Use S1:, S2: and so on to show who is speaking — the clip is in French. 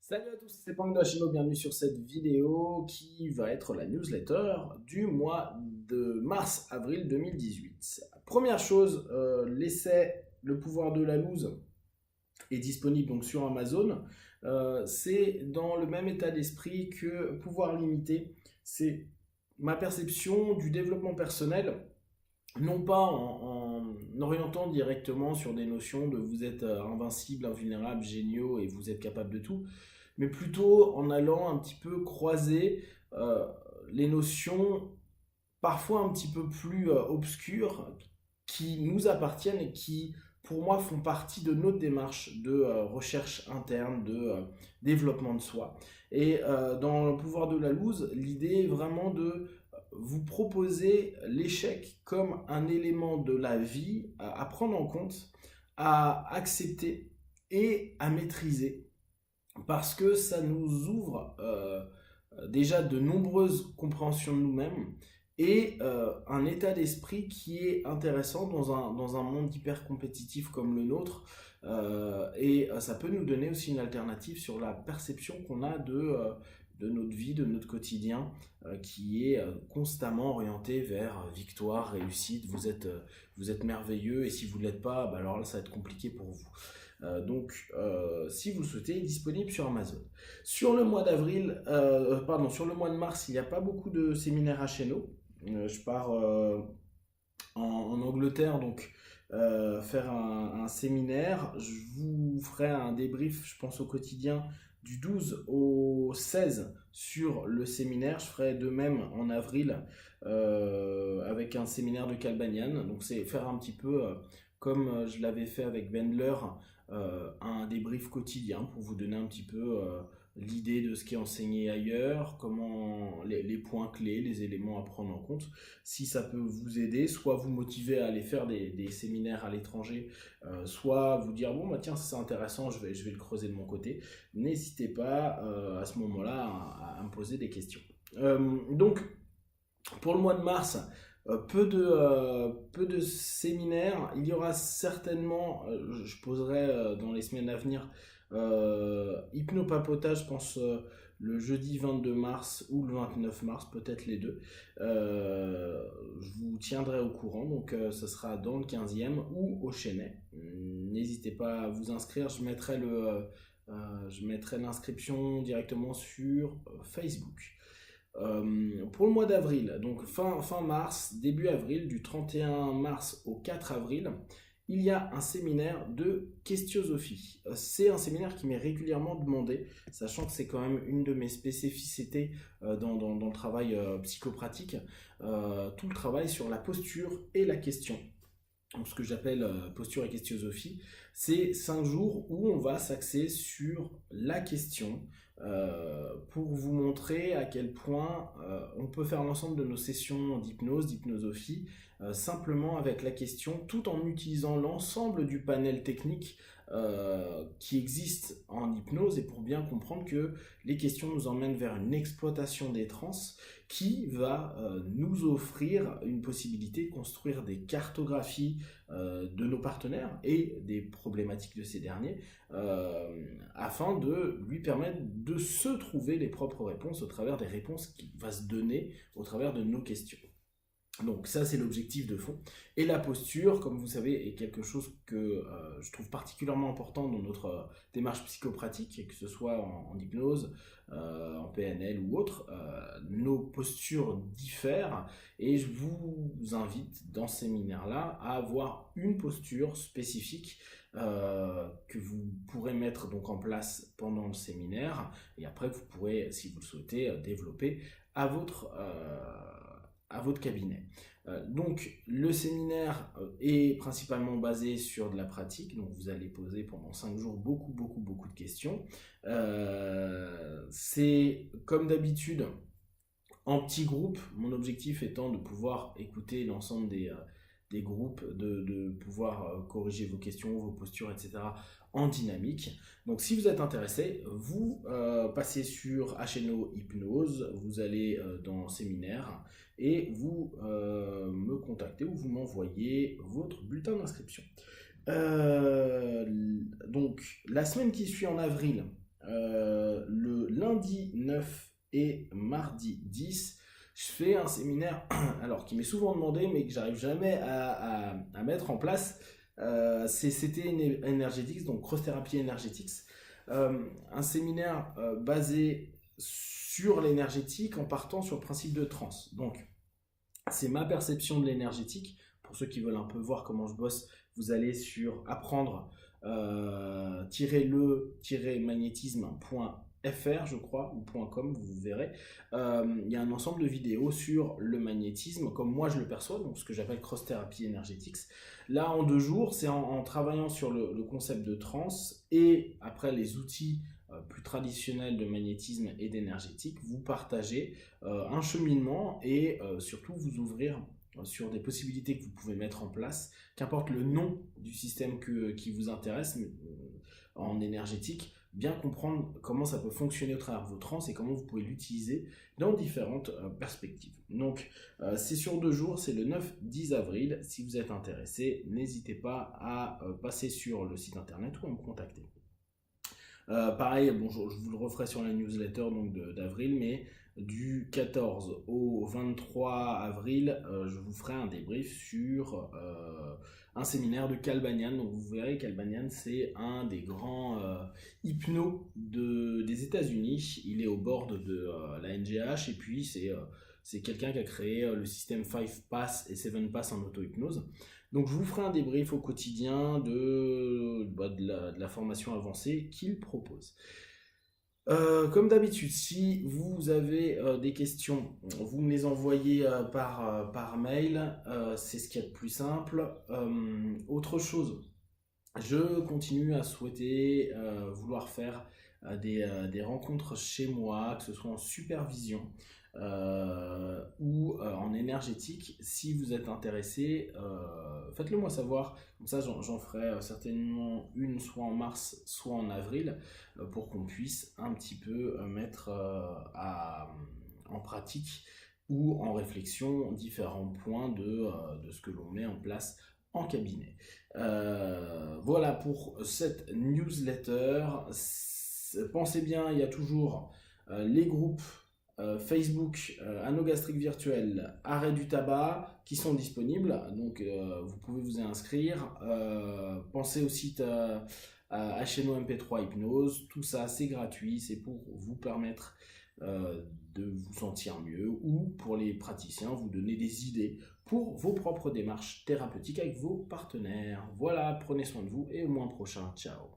S1: Salut à tous, c'est Pang de la chaîne, bienvenue sur cette vidéo qui va être la newsletter du mois de mars-avril 2018. Première chose, l'essai Le pouvoir de la loose est disponible donc sur Amazon. C'est dans le même état d'esprit que Pouvoir limité. C'est ma perception du développement personnel, non pas en orientant directement sur des notions de vous êtes invincible, invulnérable, géniaux et vous êtes capable de tout, mais plutôt en allant un petit peu croiser euh, les notions parfois un petit peu plus obscures qui nous appartiennent et qui, pour moi, font partie de notre démarche de recherche interne, de développement de soi. Et dans le pouvoir de la loose, l'idée est vraiment de vous proposer l'échec comme un élément de la vie à prendre en compte, à accepter et à maîtriser parce que ça nous ouvre déjà de nombreuses compréhensions de nous-mêmes et un état d'esprit qui est intéressant dans un monde hyper compétitif comme le nôtre. Et ça peut nous donner aussi une alternative sur la perception qu'on a de notre vie, de notre quotidien, qui est constamment orienté vers victoire, réussite. Vous êtes merveilleux et si vous ne l'êtes pas, bah alors là, ça va être compliqué pour vous. Si vous le souhaitez, il est disponible sur Amazon. Sur le mois d'avril, pardon, sur le mois de mars, il n'y a pas beaucoup de séminaires HNO. Je pars en Angleterre, donc faire un séminaire. Je vous ferai un débrief, je pense, au quotidien du 12 au 16 sur le séminaire. Je ferai de même en avril avec un séminaire de Calbanian. Donc c'est faire un petit peu comme je l'avais fait avec Bendler, un débrief quotidien pour vous donner un petit peu l'idée de ce qui est enseigné ailleurs, comment les points clés, les éléments à prendre en compte. Si ça peut vous aider, soit vous motiver à aller faire des séminaires à l'étranger, soit vous dire bon bah tiens c'est intéressant, je vais le creuser de mon côté. N'hésitez pas à ce moment-là à me poser des questions. Donc pour le mois de mars, peu de séminaires. Il y aura certainement, je poserai dans les semaines à venir, Hypnopapotage, je pense, le jeudi 22 mars ou le 29 mars, peut-être les deux. Je vous tiendrai au courant, donc ce sera dans le 15e ou au Chennai. N'hésitez pas à vous inscrire, je mettrai l'inscription directement sur Facebook. Pour le mois d'avril, donc fin mars, début avril, du 31 mars au 4 avril, il y a un séminaire de questiosophie. C'est un séminaire qui m'est régulièrement demandé, sachant que c'est quand même une de mes spécificités dans le travail psychopratique, tout le travail sur la posture et la question. Donc, ce que j'appelle posture et questiosophie, c'est 5 jours où on va s'axer sur la question pour vous montrer à quel point on peut faire l'ensemble de nos sessions d'hypnose, d'hypnosophie, simplement avec la question, tout en utilisant l'ensemble du panel technique qui existe en hypnose et pour bien comprendre que les questions nous emmènent vers une exploitation des trans qui va nous offrir une possibilité de construire des cartographies de nos partenaires et des problématiques de ces derniers afin de lui permettre de se trouver les propres réponses au travers des réponses qu'il va se donner au travers de nos questions. Donc ça c'est l'objectif de fond. Et la posture, comme vous savez, est quelque chose que je trouve particulièrement important dans notre démarche psychopratique, que ce soit en hypnose, en PNL ou autre. Nos postures diffèrent et je vous invite dans ce séminaire-là à avoir une posture spécifique que vous pourrez mettre donc en place pendant le séminaire et après que vous pourrez, si vous le souhaitez, développer à votre cabinet. Donc le séminaire est principalement basé sur de la pratique, donc vous allez poser pendant 5 jours beaucoup de questions. C'est comme d'habitude en petits groupes, mon objectif étant de pouvoir écouter l'ensemble des groupes, de pouvoir corriger vos questions, vos postures, etc. en dynamique. Donc si vous êtes intéressé, vous passez sur HNO Hypnose, vous allez dans séminaire et vous me contactez ou vous m'envoyez votre bulletin d'inscription. Donc la semaine qui suit en avril, lundi 9 et mardi 10, je fais un séminaire alors qui m'est souvent demandé mais que j'arrive jamais à mettre en place. C'est CT Energetics, donc Cross Therapy Energetics. Un séminaire basé sur l'énergétique en partant sur le principe de trans. Donc, c'est ma perception de l'énergétique. Pour ceux qui veulent un peu voir comment je bosse, vous allez sur apprendre -le-magnétisme.fr, je crois, ou .com, vous verrez. Il y a un ensemble de vidéos sur le magnétisme, comme moi je le perçois, donc ce que j'appelle Cross Therapy Energetics. Là, en 2 jours, c'est en travaillant sur le concept de trans et après les outils plus traditionnels de magnétisme et d'énergétique, vous partagez un cheminement et surtout vous ouvrir sur des possibilités que vous pouvez mettre en place, qu'importe le nom du système qui vous intéresse en énergétique, bien comprendre comment ça peut fonctionner au travers de vos trans et comment vous pouvez l'utiliser dans différentes perspectives. Donc c'est sur 2 jours, c'est le 9-10 avril. Si vous êtes intéressé, n'hésitez pas à passer sur le site internet ou à me contacter. Pareil, bon, je vous le referai sur la newsletter d'avril, mais du 14 au 23 avril, je vous ferai un débrief sur un séminaire de Cal Banyan. Donc vous verrez, Cal Banyan, c'est un des grands hypnos des États-Unis. Il est au board de la NGH et puis c'est quelqu'un qui a créé le système 5 Pass et 7 Pass en auto-hypnose. Donc je vous ferai un débrief au quotidien de la formation avancée qu'il propose. Comme d'habitude, si vous avez des questions, vous me les envoyez par mail, c'est ce qu'il y a de plus simple. Autre chose, je continue à souhaiter vouloir faire des rencontres chez moi, que ce soit en supervision ou en énergétique. Si vous êtes intéressé, faites-le moi savoir. Comme ça, j'en ferai certainement une soit en mars, soit en avril, pour qu'on puisse un petit peu mettre en pratique ou en réflexion différents points de ce que l'on met en place en cabinet. Voilà pour cette newsletter. Pensez bien, il y a toujours les groupes Facebook, anneau gastrique virtuel, arrêt du tabac qui sont disponibles, donc vous pouvez vous y inscrire. Pensez au site HNO MP3 Hypnose, tout ça c'est gratuit, c'est pour vous permettre de vous sentir mieux ou pour les praticiens vous donner des idées pour vos propres démarches thérapeutiques avec vos partenaires. Voilà, prenez soin de vous et au mois prochain, ciao.